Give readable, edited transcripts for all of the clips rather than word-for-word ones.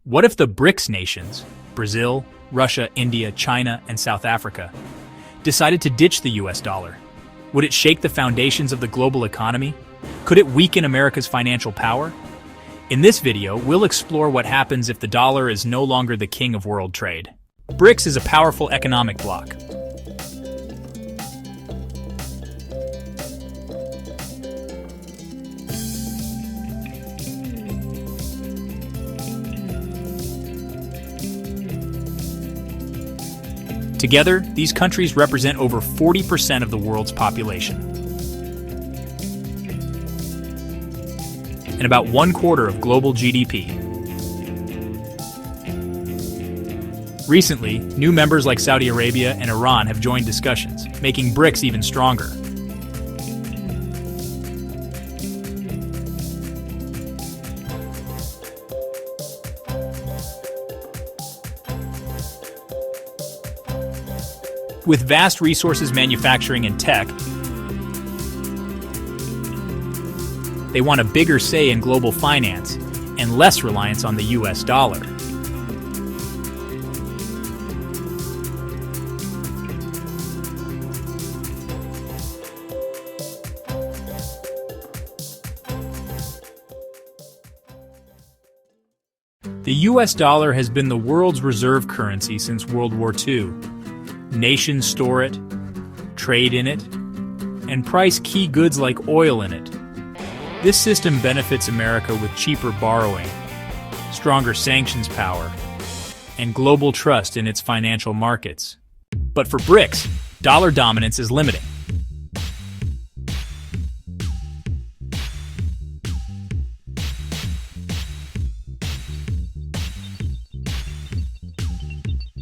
What if the BRICS nations, Brazil, Russia, India, China, and South Africa, decided to ditch the US dollar? Would it shake the foundations of the global economy? Could it weaken America's financial power? In this video, we'll explore what happens if the dollar is no longer the king of world trade. BRICS is a powerful economic bloc. Together, these countries represent over 40% of the world's population, and about 1/4 of global GDP. Recently, new members like Saudi Arabia and Iran have joined discussions, making BRICS even stronger. With vast resources, manufacturing, and tech, they want a bigger say in global finance and less reliance on the US dollar. The US dollar has been the world's reserve currency since World War II. Nations store it, trade in it, and price key goods like oil in it. This system benefits America with cheaper borrowing, stronger sanctions power, and global trust in its financial markets. But for BRICS, dollar dominance is limiting.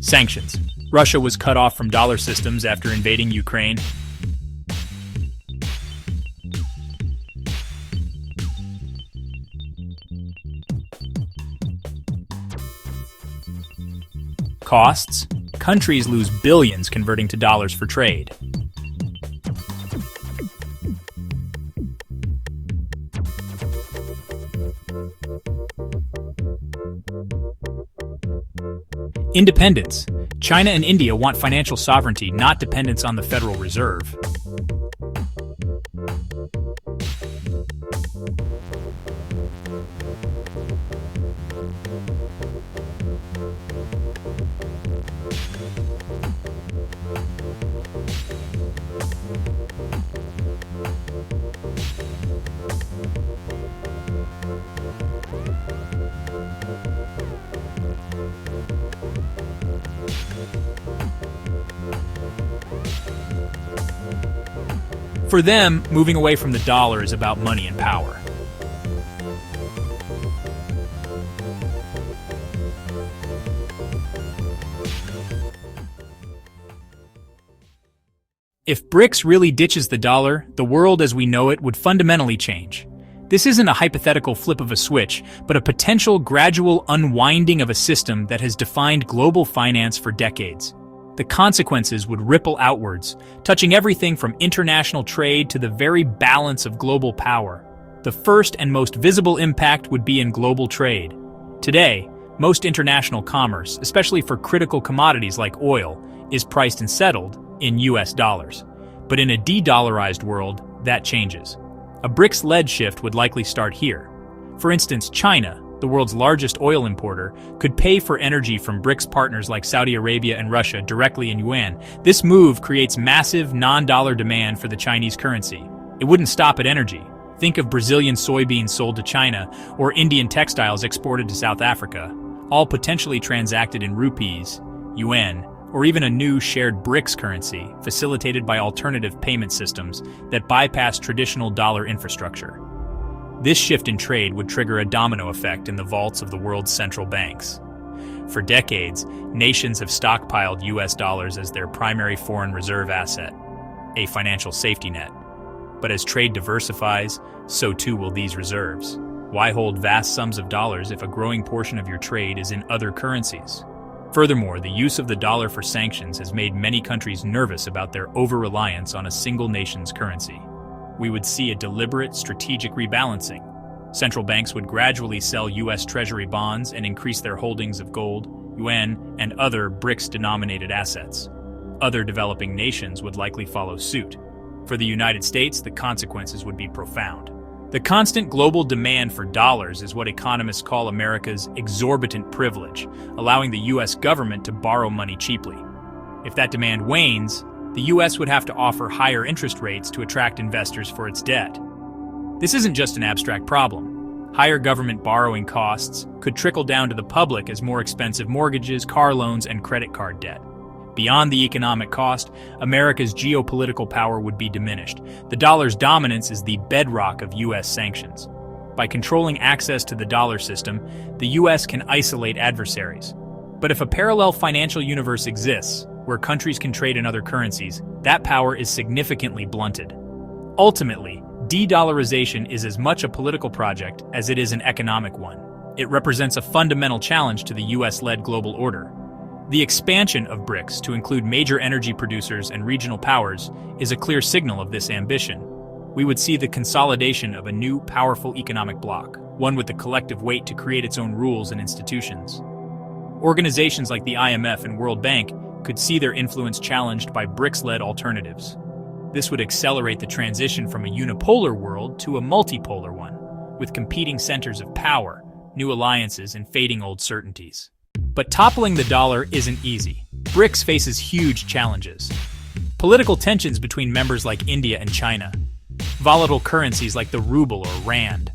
Sanctions. Russia was cut off from dollar systems after invading Ukraine. Costs. Countries lose billions converting to dollars for trade. Independence. China and India want financial sovereignty, not dependence on the Federal Reserve. For them, moving away from the dollar is about money and power. If BRICS really ditches the dollar, the world as we know it would fundamentally change. This isn't a hypothetical flip of a switch, but a potential gradual unwinding of a system that has defined global finance for decades. The consequences would ripple outwards, touching everything from international trade to the very balance of global power. The first and most visible impact would be in global trade. Today, most international commerce, especially for critical commodities like oil, is priced and settled in US dollars. But in a de-dollarized world, that changes. A BRICS-led shift would likely start here. For instance, China, the world's largest oil importer, could pay for energy from BRICS partners like Saudi Arabia and Russia directly in yuan. This move creates massive non-dollar demand for the Chinese currency. It wouldn't stop at energy. Think of Brazilian soybeans sold to China or Indian textiles exported to South Africa, all potentially transacted in rupees, yuan, or even a new shared BRICS currency facilitated by alternative payment systems that bypass traditional dollar infrastructure. This shift in trade would trigger a domino effect in the vaults of the world's central banks. For decades, nations have stockpiled US dollars as their primary foreign reserve asset, a financial safety net. But as trade diversifies, so too will these reserves. Why hold vast sums of dollars if a growing portion of your trade is in other currencies? Furthermore, the use of the dollar for sanctions has made many countries nervous about their over-reliance on a single nation's currency. We would see a deliberate strategic rebalancing. Central banks would gradually sell U.S. Treasury bonds and increase their holdings of gold, yuan, and other BRICS-denominated assets. Other developing nations would likely follow suit. For the United States, the consequences would be profound. The constant global demand for dollars is what economists call America's exorbitant privilege, allowing the U.S. government to borrow money cheaply. If that demand wanes, the U.S. would have to offer higher interest rates to attract investors for its debt. This isn't just an abstract problem. Higher government borrowing costs could trickle down to the public as more expensive mortgages, car loans, and credit card debt. Beyond the economic cost, America's geopolitical power would be diminished. The dollar's dominance is the bedrock of U.S. sanctions. By controlling access to the dollar system, the U.S. can isolate adversaries. But if a parallel financial universe exists, where countries can trade in other currencies, that power is significantly blunted. Ultimately, de-dollarization is as much a political project as it is an economic one. It represents a fundamental challenge to the U.S.-led global order. The expansion of BRICS to include major energy producers and regional powers is a clear signal of this ambition. We would see the consolidation of a new, powerful economic bloc, one with the collective weight to create its own rules and institutions. Organizations like the IMF and World Bank could see their influence challenged by BRICS-led alternatives. This would accelerate the transition from a unipolar world to a multipolar one, with competing centers of power, new alliances, and fading old certainties. But toppling the dollar isn't easy. BRICS faces huge challenges. Political tensions between members like India and China, volatile currencies like the ruble or rand,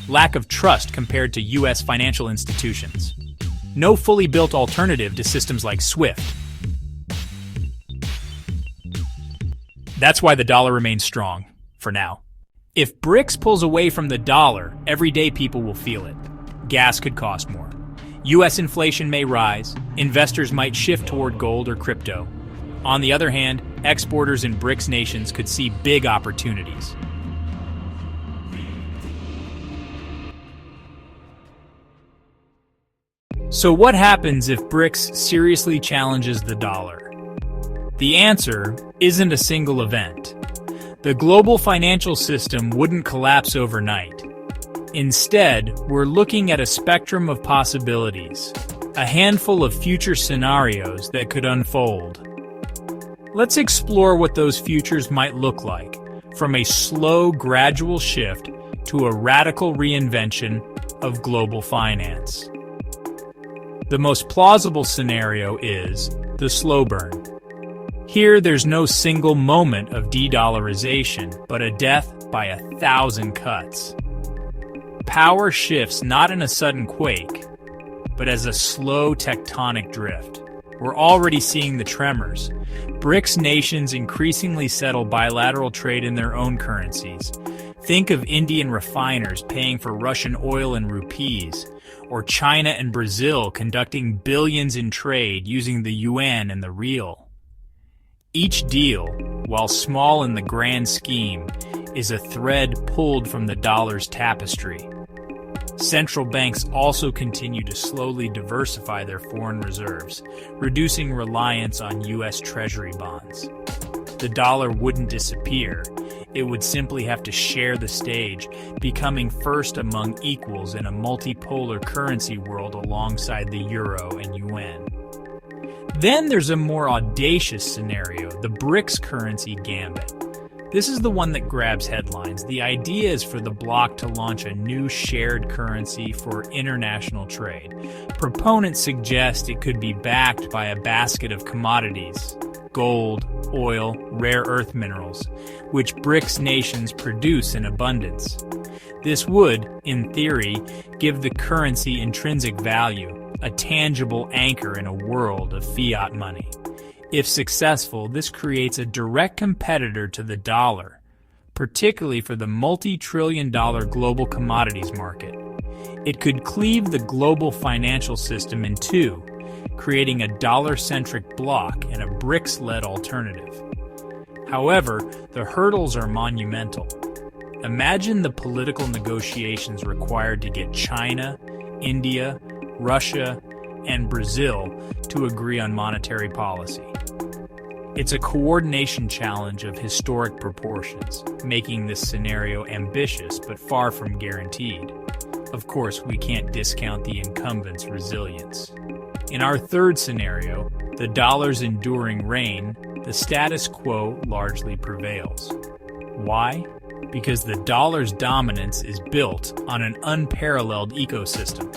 lack of trust compared to U.S. financial institutions, no fully built alternative to systems like SWIFT. That's why the dollar remains strong, for now. If BRICS pulls away from the dollar, everyday people will feel it. Gas could cost more. U.S. inflation may rise, investors might shift toward gold or crypto. On the other hand, exporters in BRICS nations could see big opportunities. So what happens if BRICS seriously challenges the dollar? The answer isn't a single event. The global financial system wouldn't collapse overnight. Instead, we're looking at a spectrum of possibilities, a handful of future scenarios that could unfold. Let's explore what those futures might look like, from a slow, gradual shift to a radical reinvention of global finance. The most plausible scenario is the slow burn. Here, there's no single moment of de-dollarization, but a death by 1,000 cuts. Power shifts not in a sudden quake, but as a slow tectonic drift. We're already seeing the tremors. BRICS nations increasingly settle bilateral trade in their own currencies. Think of Indian refiners paying for Russian oil in rupees, or China and Brazil conducting billions in trade using the yuan and the real. Each deal, while small in the grand scheme, is a thread pulled from the dollar's tapestry. Central banks also continue to slowly diversify their foreign reserves, reducing reliance on U.S. Treasury bonds. The dollar wouldn't disappear. It would simply have to share the stage, becoming first among equals in a multipolar currency world alongside the euro and yuan. Then there's a more audacious scenario, the BRICS currency gambit. This is the one that grabs headlines. The idea is for the bloc to launch a new shared currency for international trade. Proponents suggest it could be backed by a basket of commodities, gold, oil, rare earth minerals, which BRICS nations produce in abundance. This would, in theory, give the currency intrinsic value, a tangible anchor in a world of fiat money. If successful, this creates a direct competitor to the dollar, particularly for the multi-trillion-dollar global commodities market. It could cleave the global financial system in two, creating a dollar-centric bloc and a BRICS-led alternative. However, the hurdles are monumental. Imagine the political negotiations required to get China, India, Russia, and Brazil to agree on monetary policy. It's a coordination challenge of historic proportions, making this scenario ambitious but far from guaranteed. Of course, we can't discount the incumbent's resilience. In our third scenario, the dollar's enduring reign, the status quo largely prevails. Why? Because the dollar's dominance is built on an unparalleled ecosystem.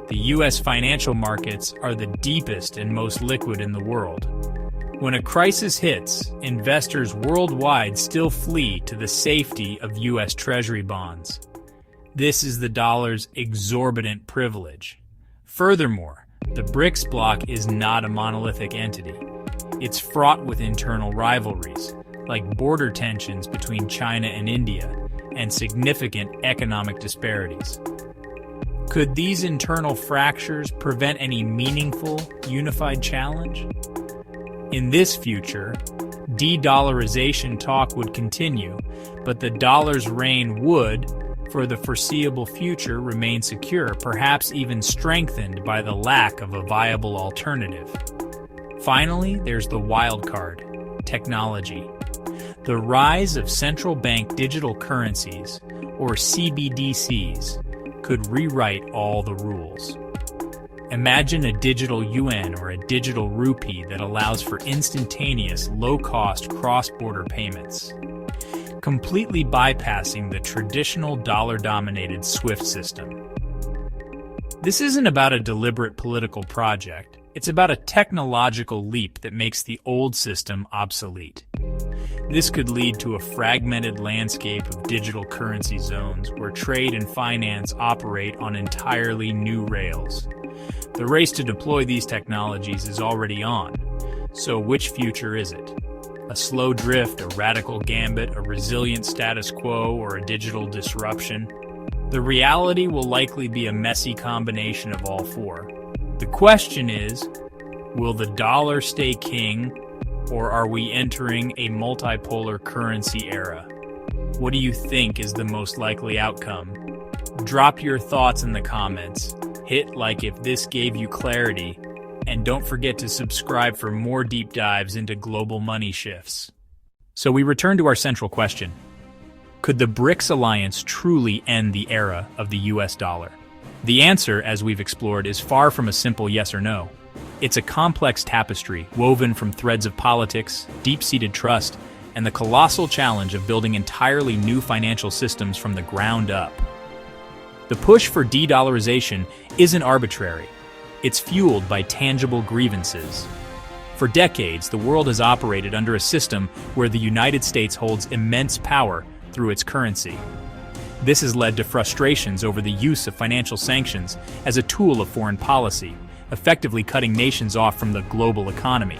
The U.S. financial markets are the deepest and most liquid in the world. When a crisis hits, investors worldwide still flee to the safety of U.S. Treasury bonds. This is the dollar's exorbitant privilege. Furthermore, the BRICS bloc is not a monolithic entity. It's fraught with internal rivalries, like border tensions between China and India, and significant economic disparities. Could these internal fractures prevent any meaningful, unified challenge? In this future, de-dollarization talk would continue, but the dollar's reign would, for the foreseeable future, remain secure, perhaps even strengthened by the lack of a viable alternative. Finally, there's the wild card: technology. The rise of central bank digital currencies, or CBDCs, could rewrite all the rules. Imagine a digital yuan or a digital rupee that allows for instantaneous, low-cost cross-border payments, completely bypassing the traditional dollar-dominated SWIFT system. This isn't about a deliberate political project. It's about a technological leap that makes the old system obsolete. This could lead to a fragmented landscape of digital currency zones where trade and finance operate on entirely new rails. The race to deploy these technologies is already on. So which future is it? A slow drift, a radical gambit, a resilient status quo, or a digital disruption? The reality will likely be a messy combination of all four. The question is, will the dollar stay king, or are we entering a multipolar currency era? What do you think is the most likely outcome? Drop your thoughts in the comments. Hit like if this gave you clarity, and don't forget to subscribe for more deep dives into global money shifts. So we return to our central question. Could the BRICS alliance truly end the era of the US dollar? The answer, as we've explored, is far from a simple yes or no. It's a complex tapestry woven from threads of politics, deep-seated trust, and the colossal challenge of building entirely new financial systems from the ground up. The push for de-dollarization isn't arbitrary. It's fueled by tangible grievances. For decades, the world has operated under a system where the United States holds immense power through its currency. This has led to frustrations over the use of financial sanctions as a tool of foreign policy, effectively cutting nations off from the global economy.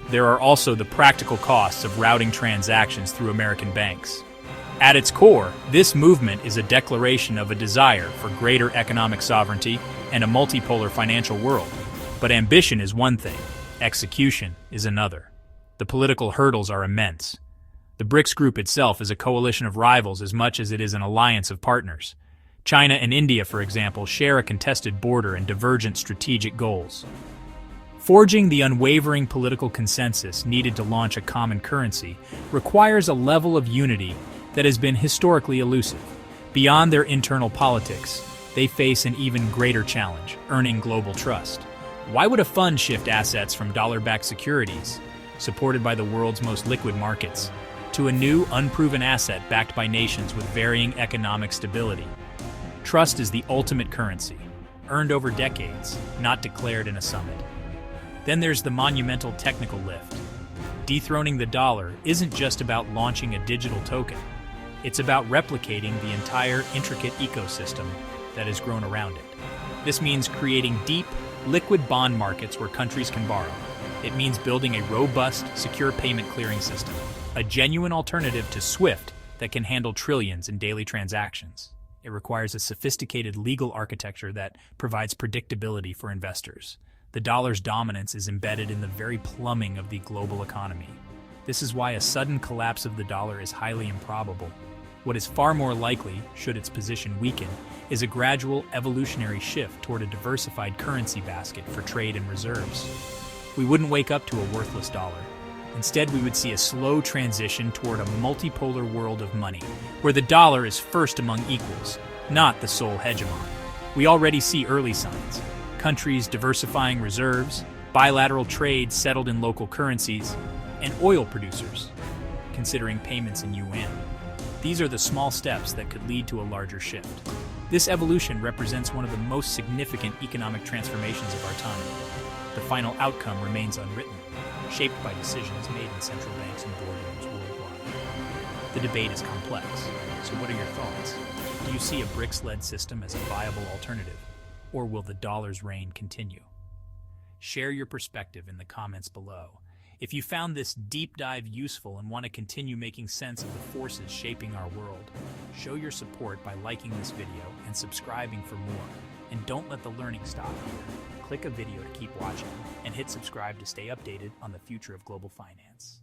There are also the practical costs of routing transactions through American banks. At its core, this movement is a declaration of a desire for greater economic sovereignty and a multipolar financial world. But ambition is one thing, execution is another. The political hurdles are immense. The BRICS group itself is a coalition of rivals as much as it is an alliance of partners. China and India, for example, share a contested border and divergent strategic goals. Forging the unwavering political consensus needed to launch a common currency requires a level of unity that has been historically elusive. Beyond their internal politics, they face an even greater challenge: earning global trust. Why would a fund shift assets from dollar-backed securities, supported by the world's most liquid markets, to a new, unproven asset backed by nations with varying economic stability? Trust is the ultimate currency, earned over decades, not declared in a summit. Then there's the monumental technical lift. Dethroning the dollar isn't just about launching a digital token. It's about replicating the entire intricate ecosystem that has grown around it. This means creating deep, liquid bond markets where countries can borrow. It means building a robust, secure payment clearing system, a genuine alternative to SWIFT that can handle trillions in daily transactions. It requires a sophisticated legal architecture that provides predictability for investors. The dollar's dominance is embedded in the very plumbing of the global economy. This is why a sudden collapse of the dollar is highly improbable. What is far more likely, should its position weaken, is a gradual evolutionary shift toward a diversified currency basket for trade and reserves. We wouldn't wake up to a worthless dollar. Instead, we would see a slow transition toward a multipolar world of money, where the dollar is first among equals, not the sole hegemon. We already see early signs: countries diversifying reserves, bilateral trade settled in local currencies, and oil producers considering payments in yuan. These are the small steps that could lead to a larger shift. This evolution represents one of the most significant economic transformations of our time. The final outcome remains unwritten, shaped by decisions made in central banks and boardrooms worldwide. The debate is complex, so what are your thoughts? Do you see a BRICS-led system as a viable alternative, or will the dollar's reign continue? Share your perspective in the comments below. If you found this deep dive useful and want to continue making sense of the forces shaping our world, show your support by liking this video and subscribing for more. And don't let the learning stop here. Click a video to keep watching and hit subscribe to stay updated on the future of global finance.